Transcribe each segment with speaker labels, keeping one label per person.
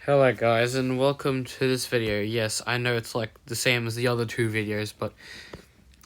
Speaker 1: Hello guys and welcome to this video. Yes, I know it's like the same as the other two videos, but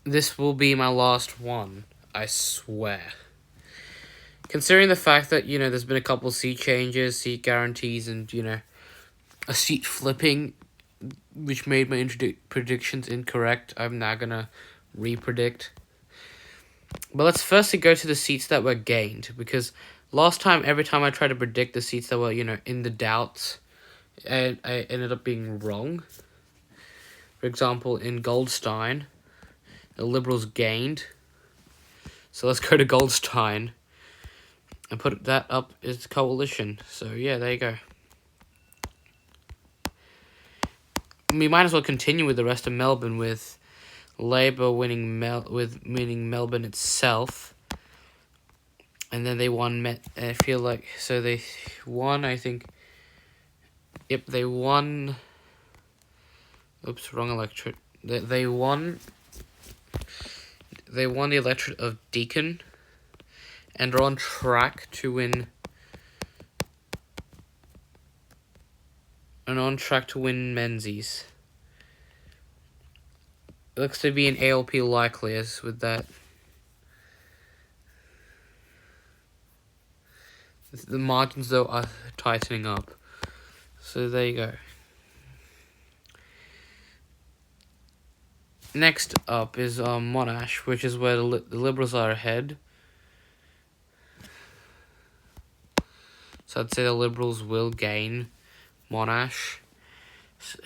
Speaker 1: this will be my last one, I swear. Considering the fact that, there's been a couple seat changes, seat guarantees, and, a seat flipping, which made my predictions incorrect, I'm now gonna re-predict. But let's firstly go to the seats that were gained, because last time, every time I tried to predict the seats that were, in the doubts, and I ended up being wrong. For example, in Goldstein, the Liberals gained. So let's go to Goldstein and put that up as coalition. So yeah, there you go. We might as well continue with the rest of Melbourne with Labour winning Melbourne itself. And then they won. I feel like they won. I think. Yep, they won. Oops, wrong electorate. They won. They won the electorate of Deakin, and are on track to win. Menzies. It looks to be an ALP likely as with that. The margins though are tightening up. So there you go. Next up is Monash, which is where the Liberals are ahead. So I'd say the Liberals will gain Monash.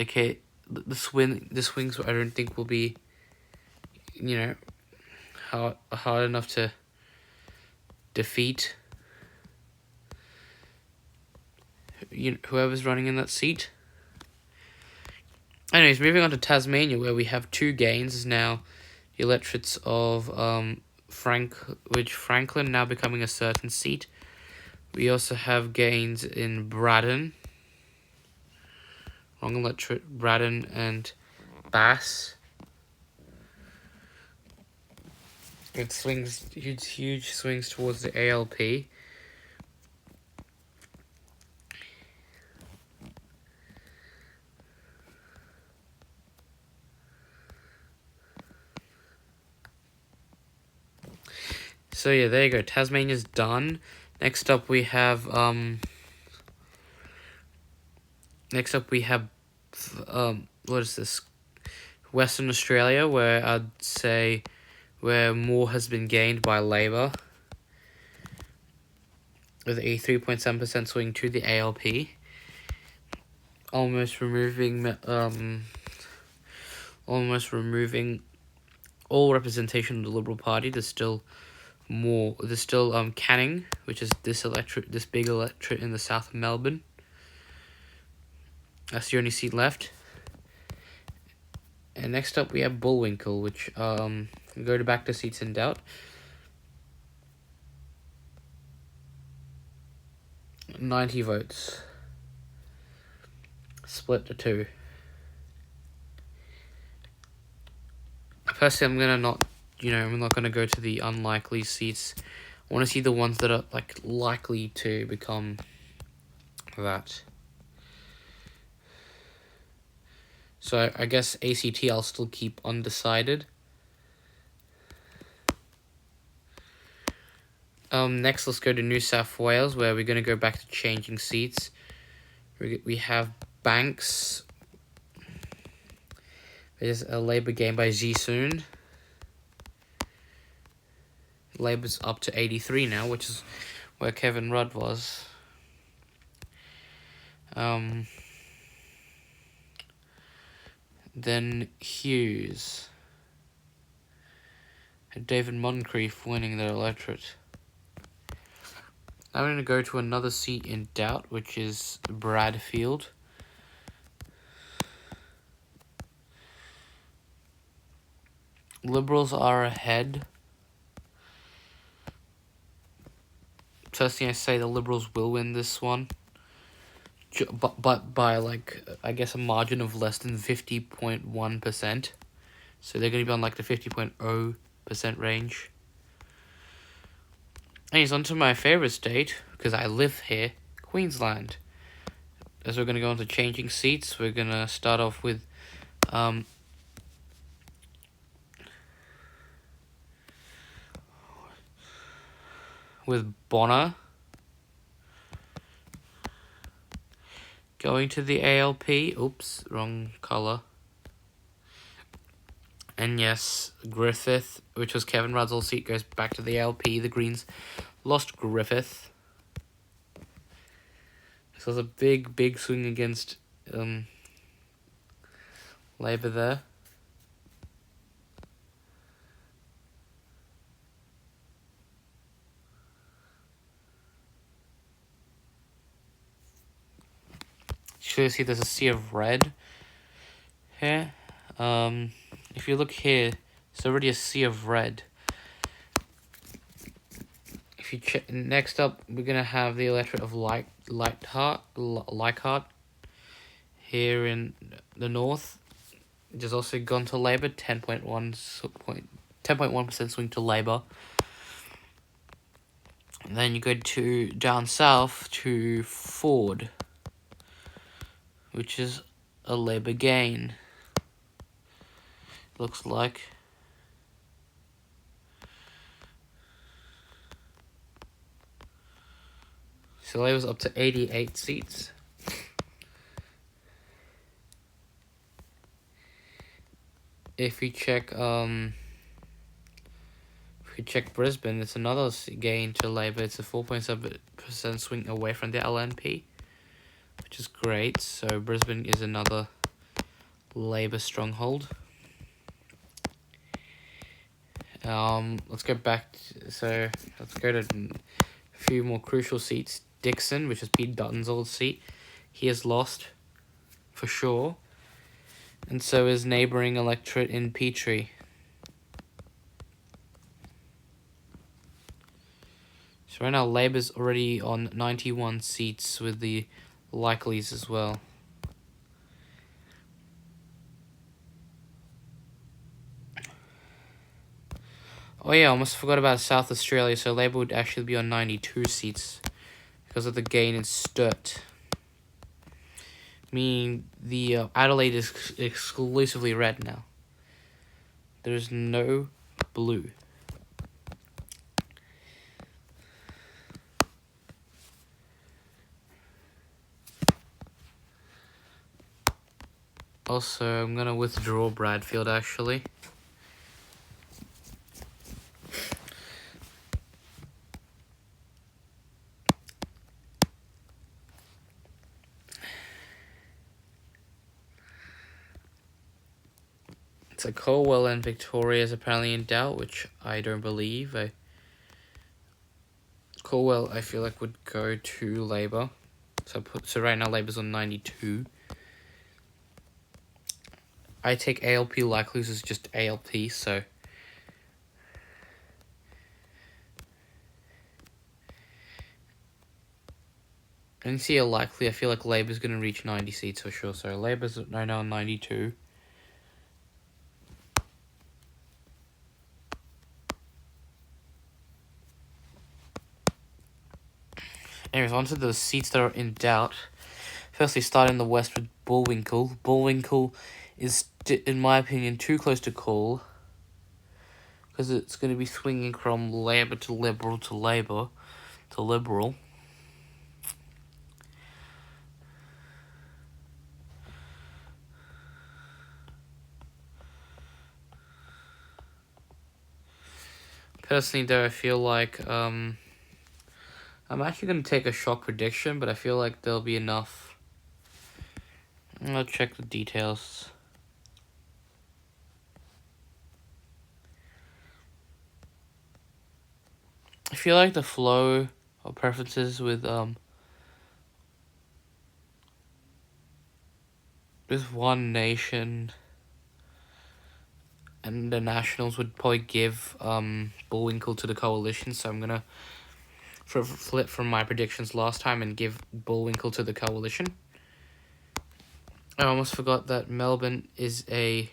Speaker 1: Okay, the swings I don't think will be, hard enough to defeat whoever's running in that seat. Anyways, moving on to Tasmania, where we have two gains now. The electorates of Franklin now becoming a certain seat. We also have gains in Braddon. Wrong electorate, Braddon and Bass. It swings, huge swings towards the ALP. So yeah, there you go. Tasmania's done. Next up we have what is this? Western Australia, where I'd say where more has been gained by Labour, with a 3.7% swing to the ALP, almost removing all representation of the Liberal Party. There's still Canning, which is this big electorate in the south of Melbourne. That's the only seat left. And next up we have Bullwinkle, which go back to seats in doubt. 90 votes. Split to 2. Personally, I'm not gonna go to the unlikely seats. I want to see the ones that are likely to become that. So I guess ACT I'll still keep undecided. Next, let's go to New South Wales, where we're gonna go back to changing seats. We have Banks. There's a Labour gain by Zisoon. Labour's up to 83 now, which is where Kevin Rudd was. Then Hughes. And David Moncrief winning their electorate. Now we're going to go to another seat in doubt, which is Bradfield. Liberals are ahead. Personally, I say the Liberals will win this one. But by, I guess a margin of less than 50.1%. So they're going to be on, the 50.0% range. Anyways, on to my favourite state, because I live here, Queensland. as we're going to go into changing seats, we're going to start off with Bonner going to the ALP. Oops, wrong colour. And yes, Griffith, which was Kevin Rudd's old seat, goes back to the ALP. The Greens lost Griffith. So there's a big swing against Labour there. You see there's a sea of red here. If you look here, it's already a sea of red. If you check, next up, we're gonna have the electorate of Leichhardt here in the north. It has also gone to Labour, 10.1% swing to Labour. And then you go to down south to Ford, which is a Labour gain. Looks like. So Labour's up to 88 seats. If we check Brisbane, it's another gain to Labour. It's a 4.7% swing away from the LNP, which is great. So Brisbane is another Labour stronghold. Let's go back. Let's go to a few more crucial seats. Dixon, which is Pete Dutton's old seat, he has lost for sure, and so is neighbouring electorate in Petrie. So right now Labour's already on 91 seats with the likelies as well. Oh yeah, I almost forgot about South Australia. So Labour would actually be on 92 seats because of the gain in Sturt. Meaning the Adelaide is exclusively red now. There's no blue. Also, I'm gonna withdraw Bradfield actually. So Colwell and Victoria is apparently in doubt, which I don't believe. Colwell, I feel like, would go to Labour. So right now Labour's on 92. I take ALP likelies as just ALP, so... NCL likely, I feel like Labour's going to reach 90 seats for sure. So Labour's right now on 92. Anyways, on to the seats that are in doubt. Firstly, starting in the west with Bullwinkle. Bullwinkle is, in my opinion, too close to call, because it's going to be swinging from Labour to Liberal to Labour to Liberal. Personally, though, I feel like I'm actually going to take a shock prediction, but I feel like there'll be enough. I'll check the details. I feel like the flow of preferences with One Nation and the Nationals would probably give Bullwinkle to the coalition, so I'm gonna flip from my predictions last time and give Bullwinkle to the coalition. I almost forgot that Melbourne is a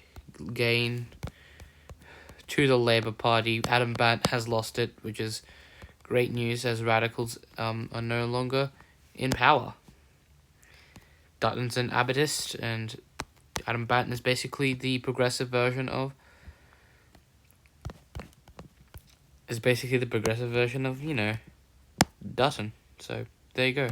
Speaker 1: gain to the Labour Party. Adam Bant has lost it, which is great news as Radicals are no longer in power. Dutton's an ableist, and Adam Banton is basically the progressive version of. You know, Dutton. So there you go.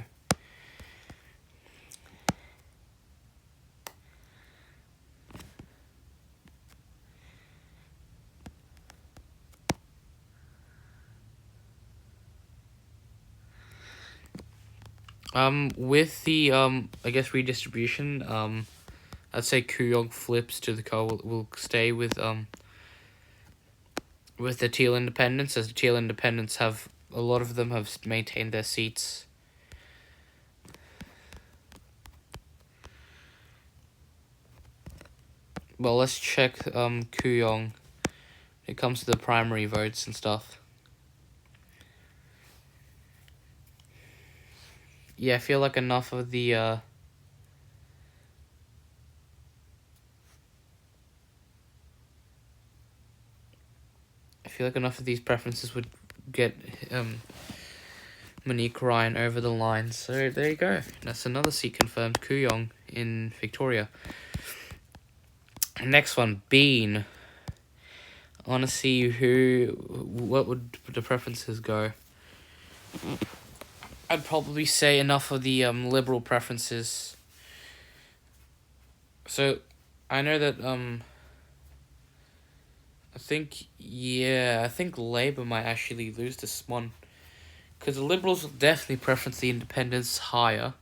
Speaker 1: With the I guess redistribution, I'd say Kuyong flips to the coal will stay with the teal independents, as the teal independents have a lot of them have maintained their seats. Well, let's check Kuyong when it comes to the primary votes and stuff. Yeah, I feel like enough of the I feel like enough of these preferences would get Monique Ryan over the line. So there you go. That's another seat confirmed. Kuyong in Victoria. Next one, Bean. I want to see what would the preferences go. I'd probably say enough of the Liberal preferences. So, I know that I think Labour might actually lose this one, because the Liberals will definitely preference the independents higher.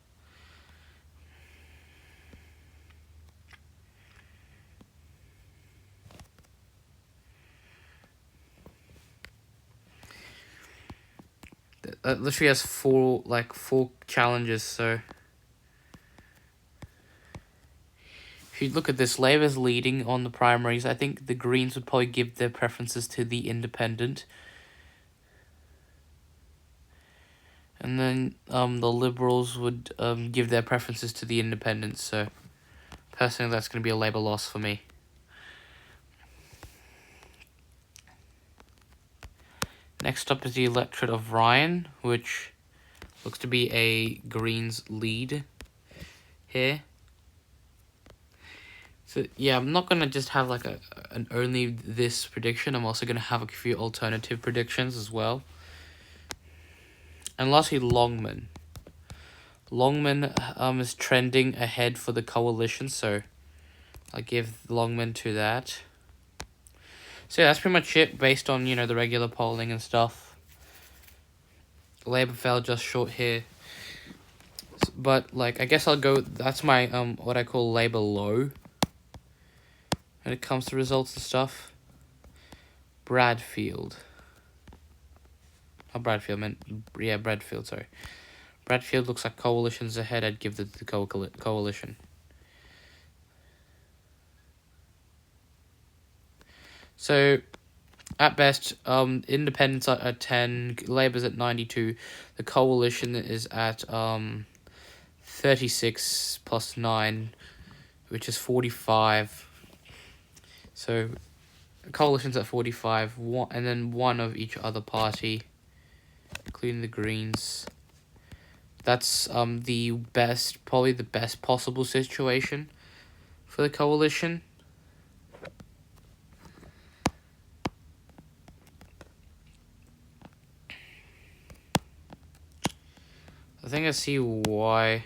Speaker 1: That literally has four challenges, so if you look at this, Labour's leading on the primaries. I think the Greens would probably give their preferences to the independent. And then the Liberals would give their preferences to the independents, so personally that's going to be a Labour loss for me. Next up is the electorate of Ryan, which looks to be a Greens lead here. So yeah, I'm not gonna just have like an only this prediction. I'm also gonna have a few alternative predictions as well. And lastly, Longman. Longman is trending ahead for the coalition, so I'll give Longman to that. So yeah, that's pretty much it based on, you know, the regular polling and stuff. Labour fell just short here. But like I guess I'll go, that's my what I call Labour low when it comes to results and stuff. Bradfield. Bradfield, sorry. Bradfield looks like coalition's ahead. I'd give the coalition. So, at best, independents are at 10, Labour's at 92, the coalition is at 36 plus 9, which is 45. So, coalition's at 45, and then one of each other party, including the Greens. That's probably the best possible situation for the coalition. I think I see why.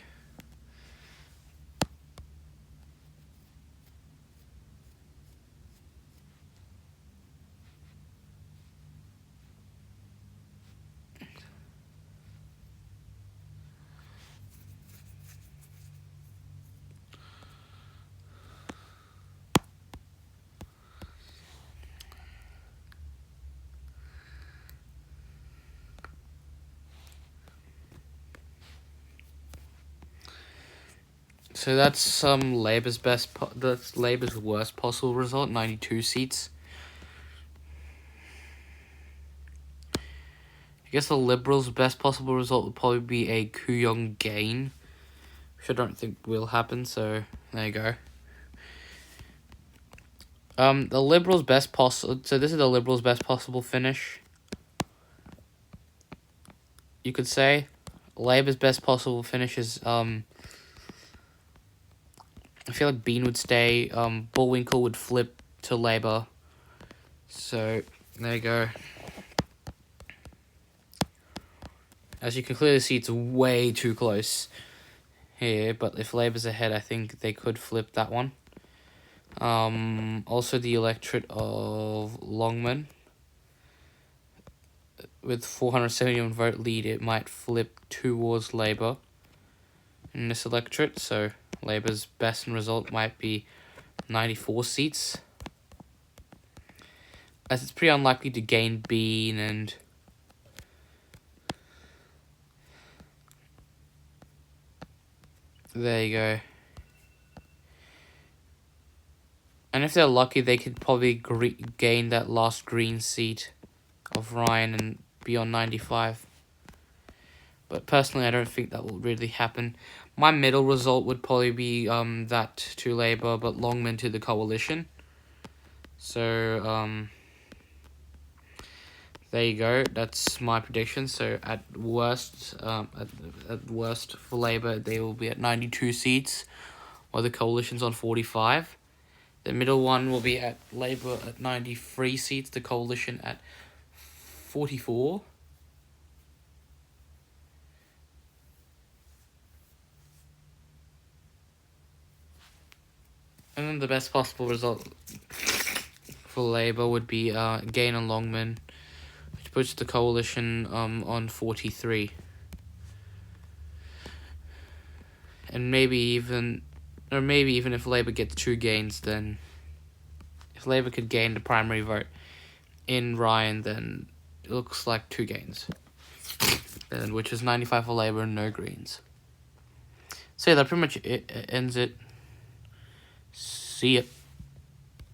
Speaker 1: So that's Labour's that's Labour's worst possible result, 92 seats. I guess the Liberals' best possible result would probably be a Kuyong gain, which I don't think will happen, so there you go. The Liberals' best possible, so this is the Liberals' best possible finish. You could say Labour's best possible finish is I feel like Bean would stay. Bullwinkle would flip to Labour. So, there you go. As you can clearly see, it's way too close here, but if Labour's ahead, I think they could flip that one. Also the electorate of Longman, with 471 vote lead, it might flip towards Labour in this electorate, so Labour's best result might be 94 seats, as it's pretty unlikely to gain Bean, and there you go. And if they're lucky, they could probably gain that last green seat of Ryan and be on 95. But personally, I don't think that will really happen. My middle result would probably be that to Labour, but Longman to the coalition. So there you go. That's my prediction. So at worst, at worst for Labour, they will be at 92 seats, while the coalition's on 45. The middle one will be at Labour at 93 seats, the coalition at 44. And then the best possible result for Labour would be gain on Longman, which puts the coalition on 43. And maybe even if Labour gets 2 gains, then if Labour could gain the primary vote in Ryan, then it looks like 2 gains. Then, which is 95 for Labour and no Greens. So yeah, that pretty much ends it. See ya.